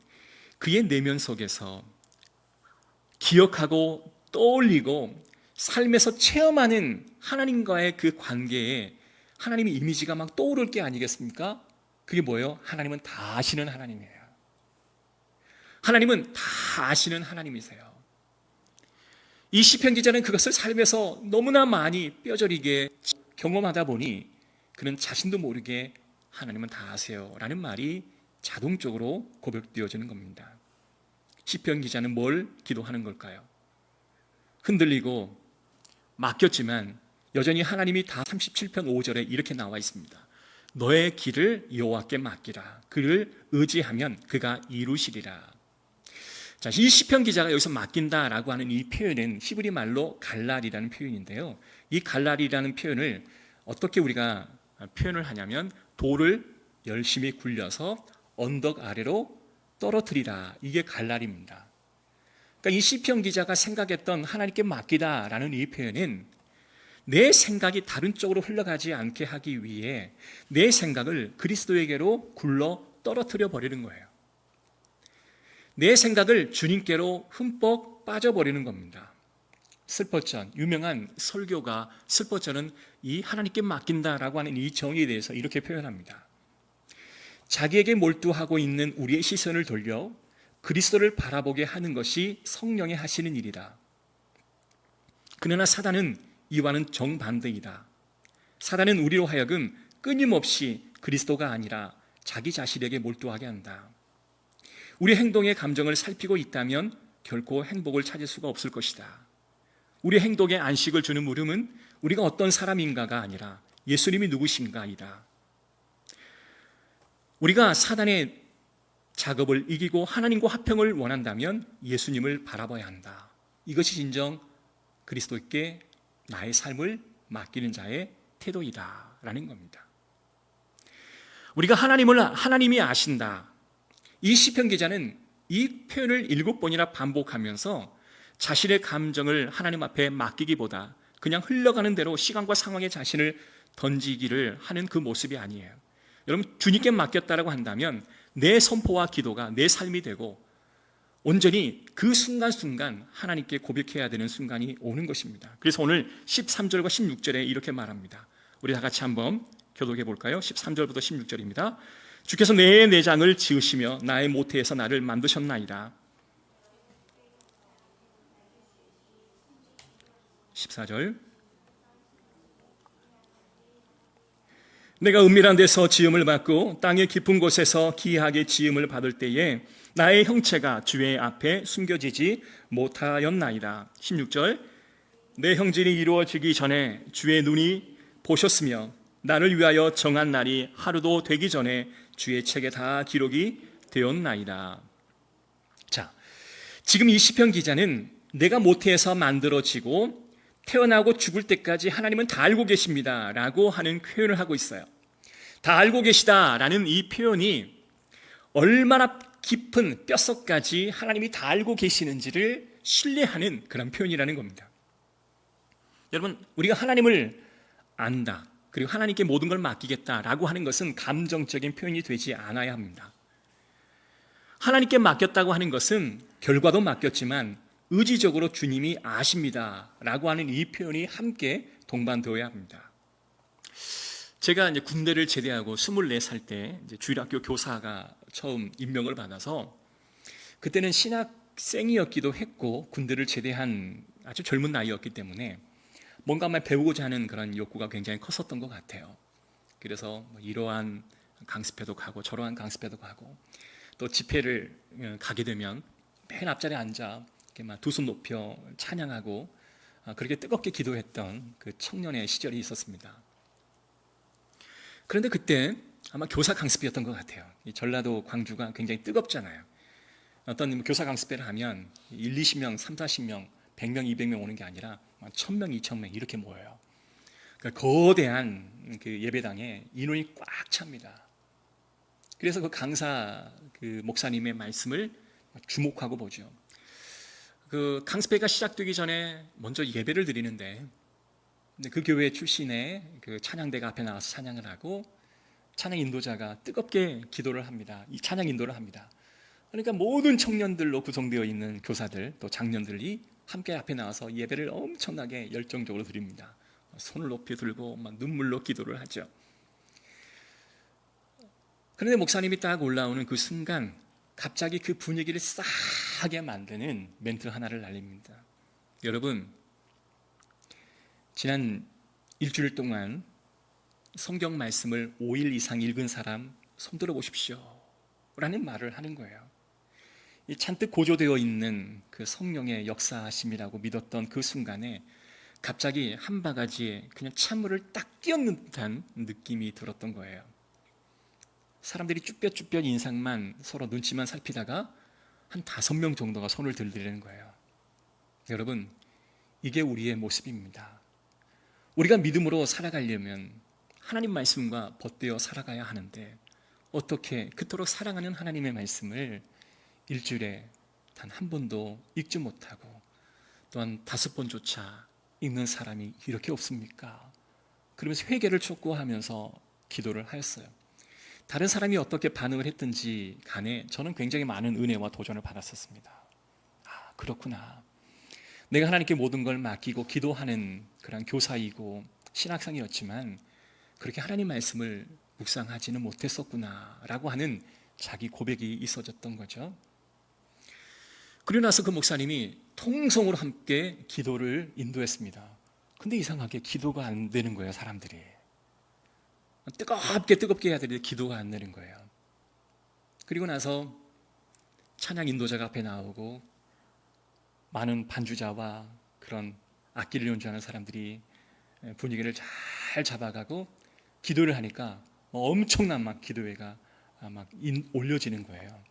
그의 내면 속에서 기억하고 떠올리고 삶에서 체험하는 하나님과의 그 관계에 하나님의 이미지가 막 떠오를 게 아니겠습니까? 그게 뭐예요? 하나님은 다 아시는 하나님이에요. 하나님은 다 아시는 하나님이세요. 이 시편 기자는 그것을 삶에서 너무나 많이 뼈저리게 경험하다 보니 그는 자신도 모르게 하나님은 다 아세요 라는 말이 자동적으로 고백되어지는 겁니다. 시편 기자는 뭘 기도하는 걸까요? 흔들리고 맡겼지만 여전히 하나님이 다 37편 5절에 이렇게 나와 있습니다. 너의 길을 여호와께 맡기라. 그를 의지하면 그가 이루시리라. 자, 이 시편 기자가 여기서 맡긴다라고 하는 이 표현은 히브리 말로 갈랄이라는 표현인데요. 이 갈랄이라는 표현을 어떻게 우리가 표현을 하냐면 돌을 열심히 굴려서 언덕 아래로 떨어뜨리라. 이게 갈랄입니다. 그러니까 이 시편 기자가 생각했던 하나님께 맡기다라는 이 표현은 내 생각이 다른 쪽으로 흘러가지 않게 하기 위해 내 생각을 그리스도에게로 굴러 떨어뜨려 버리는 거예요. 내 생각을 주님께로 흠뻑 빠져버리는 겁니다. 슬퍼전, 유명한 설교가 슬퍼전은 이 하나님께 맡긴다라고 하는 이 정의에 대해서 이렇게 표현합니다. 자기에게 몰두하고 있는 우리의 시선을 돌려 그리스도를 바라보게 하는 것이 성령의 하시는 일이다. 그러나 사단은 이와는 정반대이다. 사단은 우리로 하여금 끊임없이 그리스도가 아니라 자기 자신에게 몰두하게 한다. 우리 행동의 감정을 살피고 있다면 결코 행복을 찾을 수가 없을 것이다. 우리 행동에 안식을 주는 물음은 우리가 어떤 사람인가가 아니라 예수님이 누구신가이다. 우리가 사단의 작업을 이기고 하나님과 화평을 원한다면 예수님을 바라봐야 한다. 이것이 진정 그리스도께 나의 삶을 맡기는 자의 태도이다라는 겁니다. 우리가 하나님이 아신다. 이 시편 기자는 이 표현을 7번이나 반복하면서 자신의 감정을 하나님 앞에 맡기기보다 그냥 흘러가는 대로 시간과 상황에 자신을 던지기를 하는 그 모습이 아니에요. 여러분, 주님께 맡겼다라고 한다면 내 선포와 기도가 내 삶이 되고 온전히 그 순간순간 하나님께 고백해야 되는 순간이 오는 것입니다. 그래서 오늘 13절과 16절에 이렇게 말합니다. 우리 다 같이 한번 교독해 볼까요? 13절부터 16절입니다. 주께서 내 내장을 지으시며 나의 모태에서 나를 만드셨나이다. 14절. 내가 은밀한 데서 지음을 받고 땅의 깊은 곳에서 기이하게 지음을 받을 때에 나의 형체가 주의 앞에 숨겨지지 못하였나이다. 16절. 내 형질이 이루어지기 전에 주의 눈이 보셨으며 나를 위하여 정한 날이 하루도 되기 전에 주의 책에 다 기록이 되었나이다. 자, 지금 이 시편 기자는 내가 모태에서 만들어지고 태어나고 죽을 때까지 하나님은 다 알고 계십니다 라고 하는 표현을 하고 있어요. 다 알고 계시다라는 이 표현이 얼마나 깊은 뼛속까지 하나님이 다 알고 계시는지를 신뢰하는 그런 표현이라는 겁니다. 여러분, 우리가 하나님을 안다, 그리고 하나님께 모든 걸 맡기겠다라고 하는 것은 감정적인 표현이 되지 않아야 합니다. 하나님께 맡겼다고 하는 것은 결과도 맡겼지만 의지적으로 주님이 아십니다 라고 하는 이 표현이 함께 동반되어야 합니다. 제가 이제 군대를 제대하고 24살 때 이제 주일학교 교사가 처음 임명을 받아서 그때는 신학생이었기도 했고 군대를 제대한 아주 젊은 나이였기 때문에 뭔가만 배우고자 하는 그런 욕구가 굉장히 컸었던 것 같아요. 그래서 이러한 강습회도 가고 저러한 강습회도 가고 또 집회를 가게 되면 맨 앞자리에 앉아 두 손 높여 찬양하고 그렇게 뜨겁게 기도했던 그 청년의 시절이 있었습니다. 그런데 그때 아마 교사 강습이었던 것 같아요. 이 전라도 광주가 굉장히 뜨겁잖아요. 어떤 교사 강습회를 하면 1, 20명, 3, 40명, 100명, 200명 오는 게 아니라 1000명, 2000명 이렇게 모여요. 그러니까 거대한 그 예배당에 인원이 꽉 찹니다. 그래서 그 강사 그 목사님의 말씀을 주목하고 보죠. 그 강습회가 시작되기 전에 먼저 예배를 드리는데 그 교회 출신의 그 찬양대가 앞에 나와서 찬양을 하고 찬양 인도자가 뜨겁게 기도를 합니다. 이 찬양 인도를 합니다. 그러니까 모든 청년들로 구성되어 있는 교사들 또 장년들이 함께 앞에 나와서 예배를 엄청나게 열정적으로 드립니다. 손을 높이 들고 막 눈물로 기도를 하죠. 그런데 목사님이 딱 올라오는 그 순간 갑자기 그 분위기를 싸하게 만드는 멘트 하나를 날립니다. 여러분, 지난 일주일 동안 성경 말씀을 5일 이상 읽은 사람 손들어 보십시오 라는 말을 하는 거예요. 이 잔뜩 고조되어 있는 그 성령의 역사하심이라고 믿었던 그 순간에 갑자기 한 바가지에 그냥 찬물을 딱 끼얹는 듯한 느낌이 들었던 거예요. 사람들이 쭈뼛쭈뼛 인상만 서로 눈치만 살피다가 한 5명 정도가 손을 들드리는 거예요. 여러분, 이게 우리의 모습입니다. 우리가 믿음으로 살아가려면 하나님 말씀과 벗되어 살아가야 하는데 어떻게 그토록 사랑하는 하나님의 말씀을 일주일에 단 한 번도 읽지 못하고 또한 5번조차 읽는 사람이 이렇게 없습니까? 그러면서 회개를 촉구하면서 기도를 하였어요. 다른 사람이 어떻게 반응을 했든지 간에 저는 굉장히 많은 은혜와 도전을 받았었습니다. 아, 그렇구나. 내가 하나님께 모든 걸 맡기고 기도하는 그런 교사이고 신학생이었지만 그렇게 하나님 말씀을 묵상하지는 못했었구나 라고 하는 자기 고백이 있어졌던 거죠. 그리고 나서 그 목사님이 통성으로 함께 기도를 인도했습니다. 근데 이상하게 기도가 안 되는 거예요. 사람들이 뜨겁게 해야 되는데 기도가 안 되는 거예요. 그리고 나서 찬양 인도자가 앞에 나오고 많은 반주자와 그런 악기를 연주하는 사람들이 분위기를 잘 잡아가고 기도를 하니까 엄청난 막 기도회가 막 올려지는 거예요.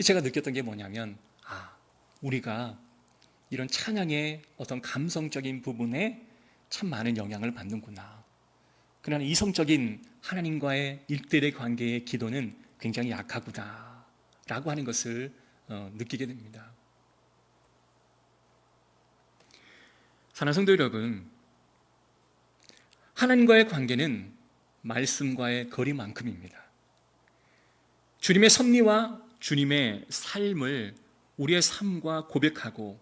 제가 느꼈던 게 뭐냐면 우리가 이런 찬양의 어떤 감성적인 부분에 참 많은 영향을 받는구나. 그러나 이성적인 하나님과의 일대일의 관계의 기도는 굉장히 약하구나 라고 하는 것을 느끼게 됩니다. 사랑하는 성도 여러분, 하나님과의 관계는 말씀과의 거리만큼입니다. 주님의 섭리와 주님의 삶을 우리의 삶과 고백하고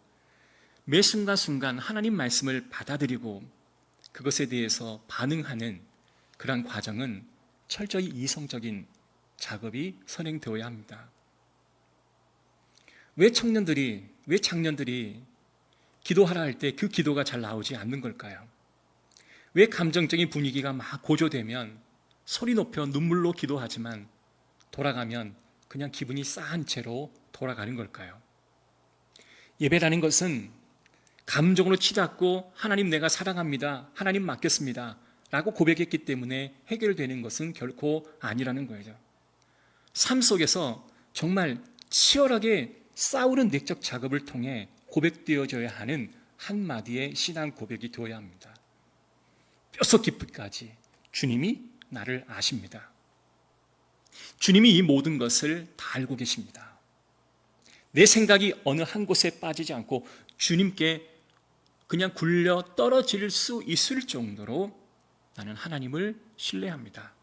매 순간순간 하나님 말씀을 받아들이고 그것에 대해서 반응하는 그러한 과정은 철저히 이성적인 작업이 선행되어야 합니다. 왜 청년들이, 왜 장년들이 기도하라 할 때 그 기도가 잘 나오지 않는 걸까요? 왜 감정적인 분위기가 막 고조되면 소리 높여 눈물로 기도하지만 돌아가면 그냥 기분이 싸한 채로 돌아가는 걸까요? 예배라는 것은 감정으로 치닫고 하나님 내가 사랑합니다, 하나님 맡겼습니다 라고 고백했기 때문에 해결되는 것은 결코 아니라는 거예요. 삶 속에서 정말 치열하게 싸우는 내적 작업을 통해 고백되어져야 하는 한마디의 신앙 고백이 되어야 합니다. 뼛속 깊이까지 주님이 나를 아십니다. 주님이 이 모든 것을 다 알고 계십니다. 내 생각이 어느 한 곳에 빠지지 않고 주님께 그냥 굴려 떨어질 수 있을 정도로 나는 하나님을 신뢰합니다.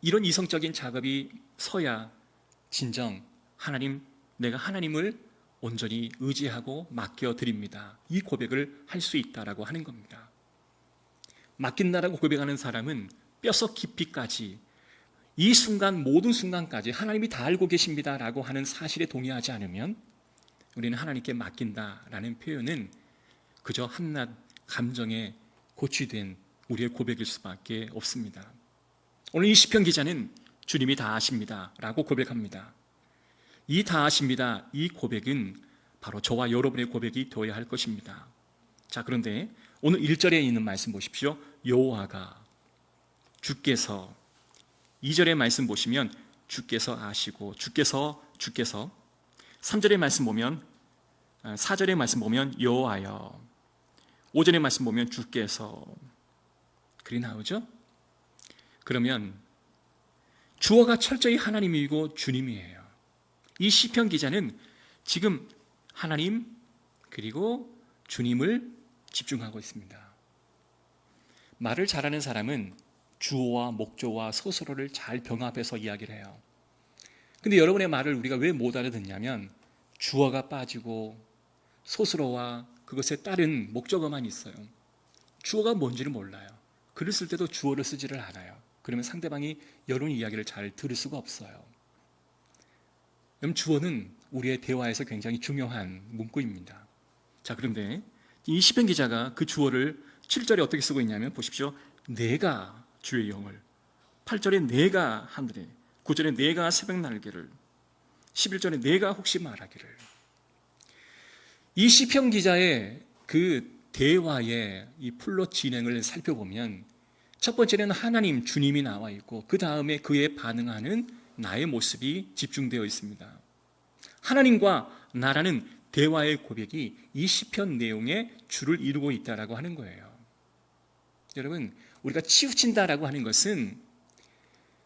이런 이성적인 작업이 서야 진정 하나님, 내가 하나님을 온전히 의지하고 맡겨드립니다. 이 고백을 할 수 있다라고 하는 겁니다. 맡긴다라고 고백하는 사람은 뼛속 깊이까지 이 순간 모든 순간까지 하나님이 다 알고 계십니다라고 하는 사실에 동의하지 않으면 우리는 하나님께 맡긴다라는 표현은 그저 한낱 감정에 고취된 우리의 고백일 수밖에 없습니다. 오늘 이 시편 기자는 주님이 다 아십니다 라고 고백합니다. 이 다 아십니다, 이 고백은 바로 저와 여러분의 고백이 되어야 할 것입니다. 자, 그런데 오늘 1절에 있는 말씀 보십시오. 여호와가 주께서 2절의 말씀 보시면 주께서 아시고, 주께서 3절의 말씀 보면, 4절의 말씀 보면 여호와여, 5절의 말씀 보면 주께서, 그리 나오죠? 그러면 주어가 철저히 하나님이고 주님이에요. 이 시편 기자는 지금 하나님 그리고 주님을 집중하고 있습니다. 말을 잘하는 사람은 주어와 목조와 서술어를 잘 병합해서 이야기를 해요. 근데 여러분의 말을 우리가 왜 못 알아듣냐면 주어가 빠지고 서술어와 그것에 따른 목적어만 있어요. 주어가 뭔지를 몰라요. 글을 쓸 때도 주어를 쓰지를 않아요. 그러면 상대방이 여러분 이야기를 잘 들을 수가 없어요. 그럼 주어는 우리의 대화에서 굉장히 중요한 문구입니다. 자, 그런데 이 시편 기자가 그 주어를 7절에 어떻게 쓰고 있냐면 보십시오. 내가 주의 영을, 8절에 내가 하늘에, 9절에 내가 새벽 날개를, 11절에 내가 혹시 말하기를. 이 시편 기자의 그 대화의 이 플롯 진행을 살펴보면 첫 번째는 하나님, 주님이 나와 있고 그 다음에 그에 반응하는 나의 모습이 집중되어 있습니다. 하나님과 나라는 대화의 고백이 이 시편 내용의 주를 이루고 있다라고 하는 거예요. 여러분, 우리가 치우친다라고 하는 것은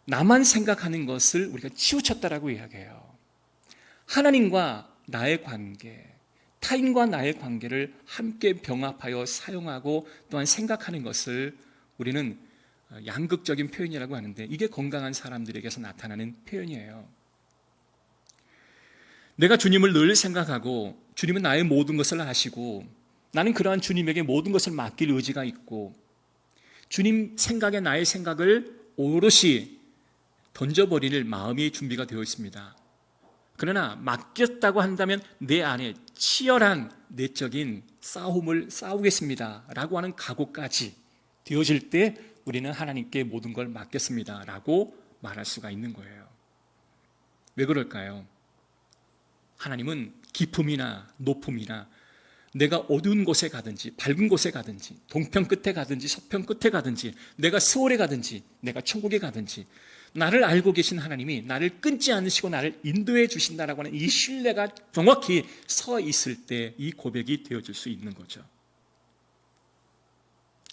나만 생각하는 것을 우리가 치우쳤다라고 이야기해요. 하나님과 나의 관계, 타인과 나의 관계를 함께 병합하여 사용하고 또한 생각하는 것을 우리는 양극적인 표현이라고 하는데 이게 건강한 사람들에게서 나타나는 표현이에요. 내가 주님을 늘 생각하고 주님은 나의 모든 것을 아시고 나는 그러한 주님에게 모든 것을 맡길 의지가 있고 주님 생각에 나의 생각을 오롯이 던져버릴 마음이 준비가 되어 있습니다. 그러나 맡겼다고 한다면 내 안에 치열한 내적인 싸움을 싸우겠습니다 라고 하는 각오까지 되어질 때 우리는 하나님께 모든 걸 맡겼습니다 라고 말할 수가 있는 거예요. 왜 그럴까요? 하나님은 깊음이나 높음이나 내가 어두운 곳에 가든지 밝은 곳에 가든지 동편 끝에 가든지 서편 끝에 가든지 내가 스월에 가든지 내가 천국에 가든지 나를 알고 계신 하나님이 나를 끊지 않으시고 나를 인도해 주신다라고 하는 이 신뢰가 정확히 서 있을 때 이 고백이 되어질 수 있는 거죠.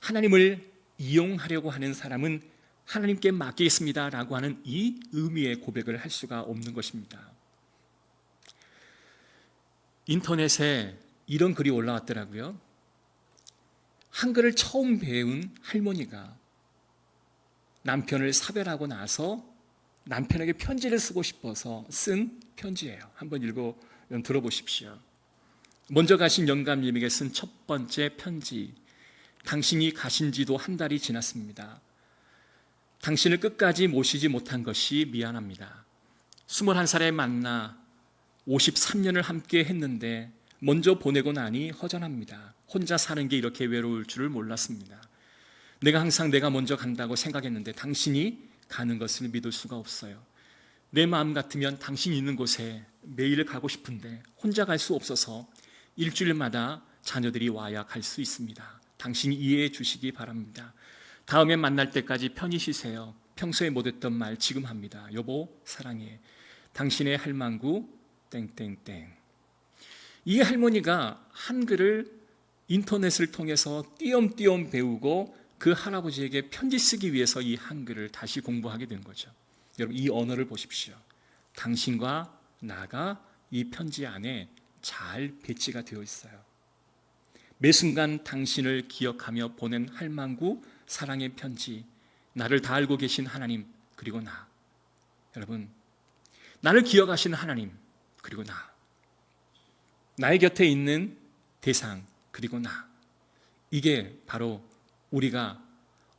하나님을 이용하려고 하는 사람은 하나님께 맡기겠습니다라고 하는 이 의미의 고백을 할 수가 없는 것입니다. 인터넷에 이런 글이 올라왔더라고요. 한글을 처음 배운 할머니가 남편을 사별하고 나서 남편에게 편지를 쓰고 싶어서 쓴 편지예요. 한번 들어보십시오. 먼저 가신 영감님에게 쓴 첫 번째 편지. 당신이 가신 지도 한 달이 지났습니다. 당신을 끝까지 모시지 못한 것이 미안합니다. 21살에 만나 53년을 함께 했는데 먼저 보내고 나니 허전합니다. 혼자 사는 게 이렇게 외로울 줄을 몰랐습니다. 내가 항상 내가 먼저 간다고 생각했는데 당신이 가는 것을 믿을 수가 없어요. 내 마음 같으면 당신이 있는 곳에 매일 가고 싶은데 혼자 갈 수 없어서 일주일마다 자녀들이 와야 갈 수 있습니다. 당신이 이해해 주시기 바랍니다. 다음에 만날 때까지 편히 쉬세요. 평소에 못했던 말 지금 합니다. 여보 사랑해. 당신의 할망구 땡땡땡. 이 할머니가 한글을 인터넷을 통해서 띄엄띄엄 배우고 그 할아버지에게 편지 쓰기 위해서 이 한글을 다시 공부하게 된 거죠. 여러분 이 언어를 보십시오. 당신과 나가 이 편지 안에 잘 배치가 되어 있어요. 매 순간 당신을 기억하며 보낸 할망구 사랑의 편지, 나를 다 알고 계신 하나님 그리고 나. 여러분 나를 기억하시는 하나님 그리고 나, 나의 곁에 있는 대상 그리고 나, 이게 바로 우리가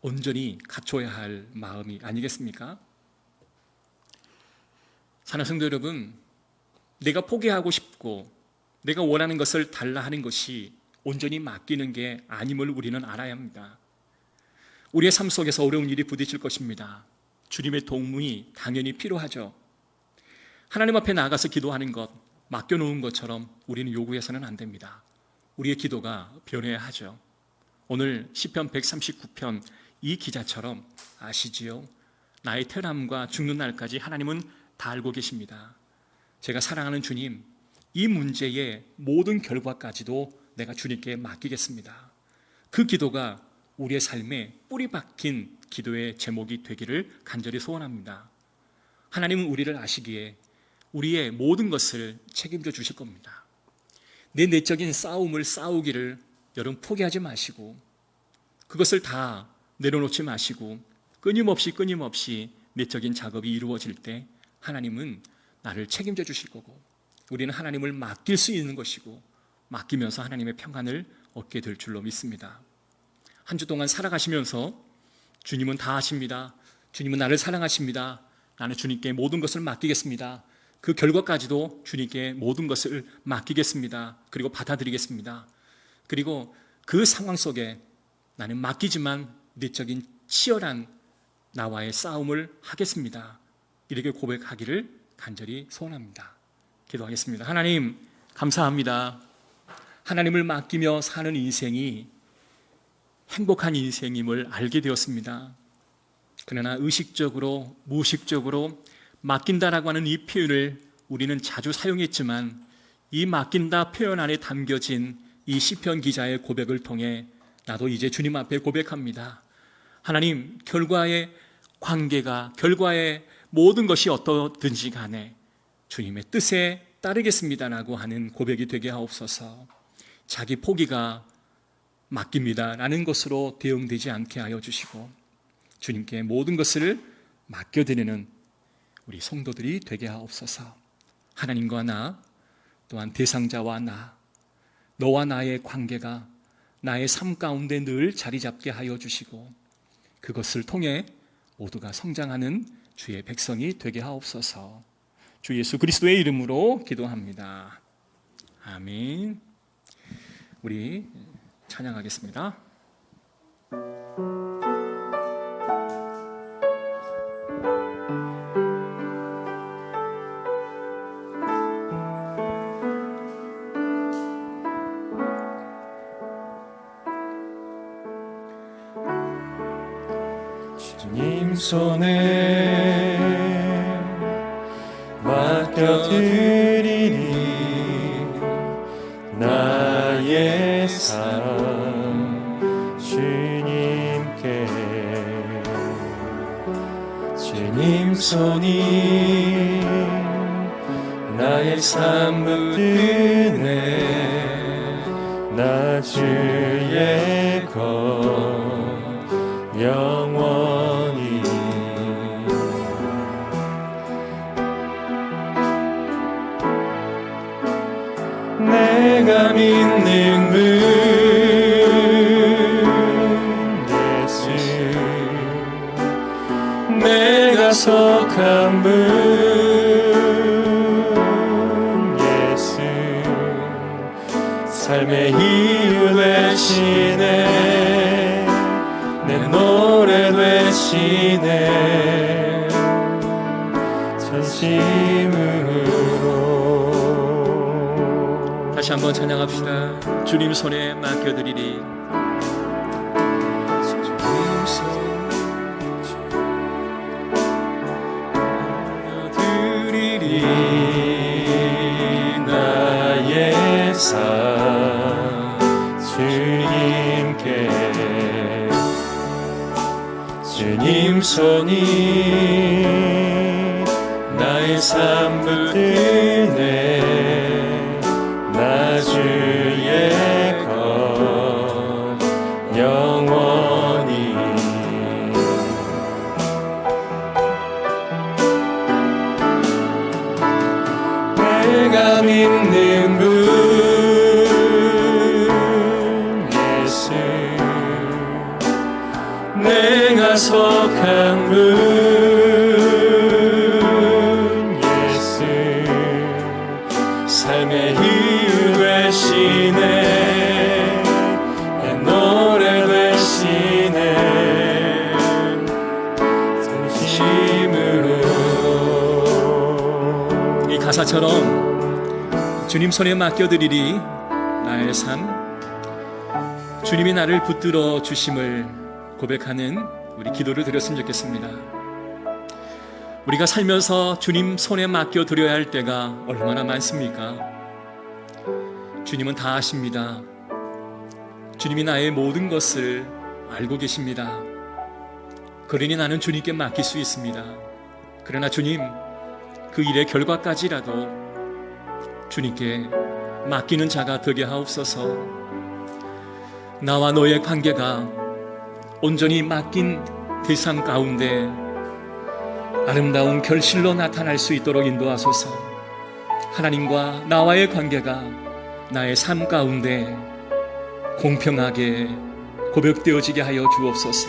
온전히 갖춰야 할 마음이 아니겠습니까? 사랑하는 성도 여러분, 내가 포기하고 싶고 내가 원하는 것을 달라 하는 것이 온전히 맡기는 게 아님을 우리는 알아야 합니다. 우리의 삶 속에서 어려운 일이 부딪힐 것입니다. 주님의 도움이 당연히 필요하죠. 하나님 앞에 나가서 기도하는 것, 맡겨놓은 것처럼 우리는 요구해서는 안 됩니다. 우리의 기도가 변해야 하죠. 오늘 시편 139편 이 기자처럼 아시지요? 나의 태어남과 죽는 날까지 하나님은 다 알고 계십니다. 제가 사랑하는 주님, 이 문제의 모든 결과까지도 내가 주님께 맡기겠습니다. 그 기도가 우리의 삶에 뿌리 박힌 기도의 제목이 되기를 간절히 소원합니다. 하나님은 우리를 아시기에 우리의 모든 것을 책임져 주실 겁니다. 내 내적인 싸움을 싸우기를 여러분 포기하지 마시고, 그것을 다 내려놓지 마시고 끊임없이 내적인 작업이 이루어질 때 하나님은 나를 책임져 주실 거고, 우리는 하나님을 맡길 수 있는 것이고, 맡기면서 하나님의 평안을 얻게 될 줄로 믿습니다. 한 주 동안 살아가시면서 주님은 다 아십니다. 주님은 나를 사랑하십니다. 나는 주님께 모든 것을 맡기겠습니다. 그 결과까지도 주님께 모든 것을 맡기겠습니다. 그리고 받아들이겠습니다. 그리고 그 상황 속에 나는 맡기지만 내적인 치열한 나와의 싸움을 하겠습니다. 이렇게 고백하기를 간절히 소원합니다. 기도하겠습니다. 하나님, 감사합니다. 하나님을 맡기며 사는 인생이 행복한 인생임을 알게 되었습니다. 그러나 의식적으로, 무의식적으로 맡긴다라고 하는 이 표현을 우리는 자주 사용했지만, 이 맡긴다 표현 안에 담겨진 이 시편 기자의 고백을 통해 나도 이제 주님 앞에 고백합니다. 하나님, 결과의 관계가, 결과의 모든 것이 어떠든지 간에 주님의 뜻에 따르겠습니다라고 하는 고백이 되게 하옵소서. 자기 포기가 맡깁니다 라는 것으로 대응되지 않게 하여 주시고, 주님께 모든 것을 맡겨드리는 우리 성도들이 되게 하옵소서. 하나님과 나, 또한 대상자와 나, 너와 나의 관계가 나의 삶 가운데 늘 자리 잡게 하여 주시고, 그것을 통해 모두가 성장하는 주의 백성이 되게 하옵소서. 주 예수 그리스도의 이름으로 기도합니다. 아멘. 우리 찬양하겠습니다. 주님 손에 맡겨드리니 나의 삶 주님께, 주님 손이 나의 삶 붙드네. 나 주의 것 영원히 내가 믿는 분 예수, 내가 속한 분 예수, 삶의 이유 되시네, 내 노래 되시네, 전심으로. 다시 한번 찬양합시다. 주님 손에 맡겨드리리. 주님 손 맡겨드리리 나의 삶 주님께, 주님 손이 나의 삶 붙드네. 나 주의 것 영원히 내가 믿는 분 예수, 내가 속한 분 예수, 삶의 이유 되시네, 내 노래 되시네, 전심으로. 이 가사처럼 주님 손에 맡겨드리리 나의 삶, 주님이 나를 붙들어 주심을 고백하는 우리 기도를 드렸으면 좋겠습니다. 우리가 살면서 주님 손에 맡겨 드려야 할 때가 얼마나 많습니까? 주님은 다 아십니다. 주님이 나의 모든 것을 알고 계십니다. 그러니 나는 주님께 맡길 수 있습니다. 그러나 주님, 그 일의 결과까지라도 주님께 맡기는 자가 되게 하옵소서. 나와 너의 관계가 온전히 맡긴 대상 가운데 아름다운 결실로 나타날 수 있도록 인도하소서. 하나님과 나와의 관계가 나의 삶 가운데 공평하게 고백되어지게 하여 주옵소서.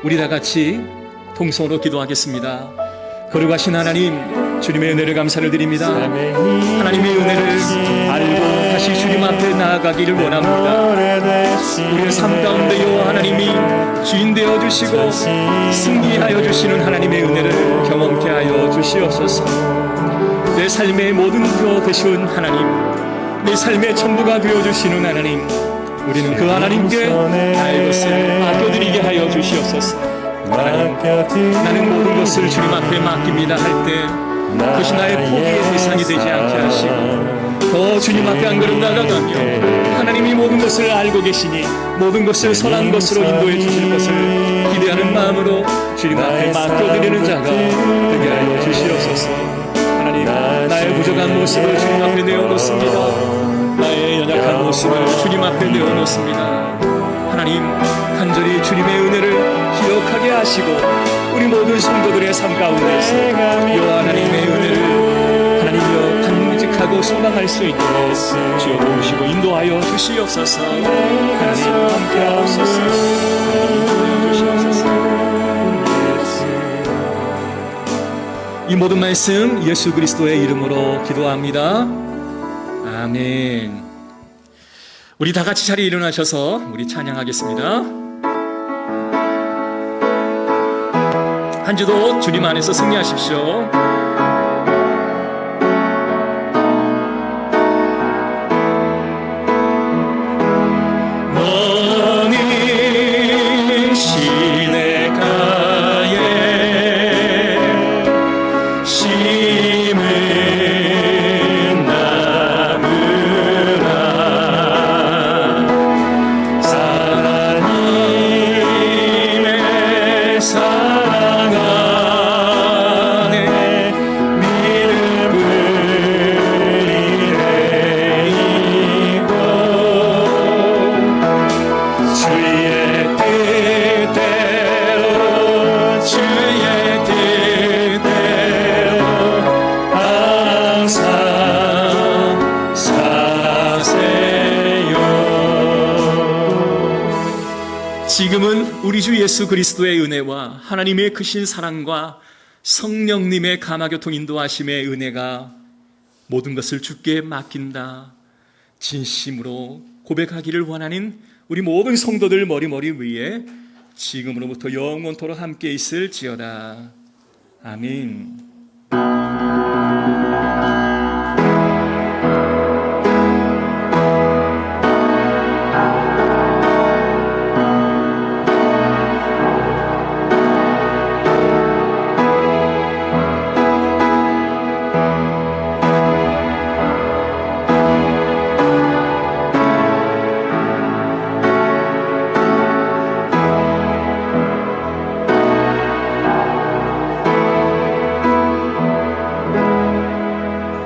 우리 다 같이 통성으로 기도하겠습니다. 거룩하신 하나님, 주님의 은혜를 감사를 드립니다. 하나님의 은혜를 알고 다시 주님 앞에 나아가기를 원합니다. 우리의 삶 가운데요, 하나님이 주인 되어 주시고 승리하여 주시는 하나님의 은혜를 경험케 하여 주시옵소서. 내 삶의 모든 표 되시는 하나님, 내 삶의 전부가 되어 주시는 하나님, 우리는 그 하나님께 나의 것을 맡겨드리게 하여 주시옵소서. 하나님, 나는 모든 것을 주님 앞에 맡깁니다 할 때 그것이 나의 포기의 대상이 되지 않게 하시고 더 주님 앞에 한 걸음 나아가며 하나님이 모든 것을 알고 계시니 모든 것을 선한 것으로 인도해 주실 것을 기대하는 마음으로 주님 앞에 맡겨드리는 자가 되게 하여 주시옵소서. 하나님, 나의 부족한 모습을 주님 앞에 내어놓습니다. 나의 연약한 모습을 주님 앞에 내어놓습니다. 하나님, 간절히 주님의 은혜를 기억하게 하시고 우리 모든 성도들의 삶 가운데서 이 하나님의 은혜를 하나님여 간직하고 소망할 수 있도록 주여 도우시고 인도하여 주시옵소서. 하나님 함께하옵소서. 하나님 주시옵소서. 이 모든 말씀 예수 그리스도의 이름으로 기도합니다. 아멘. 우리 다 같이 자리에 일어나셔서 우리 찬양하겠습니다. 한 주도 주님 안에서 승리하십시오. 너는 시냇가에 심은 나무라 하나님의 사랑 안에 믿음 뿌리래이고 주의 뜻대로 항상 사세요. 지금은 우리 주 예수 그리스도의 은혜와 하나님의 크신 사랑과 성령님의 감화교통 인도하심의 은혜가 모든 것을 주께 맡긴다 진심으로 고백하기를 원하는 우리 모든 성도들 머리 위에 지금으로부터 영원토록 함께 있을지어다. 아멘.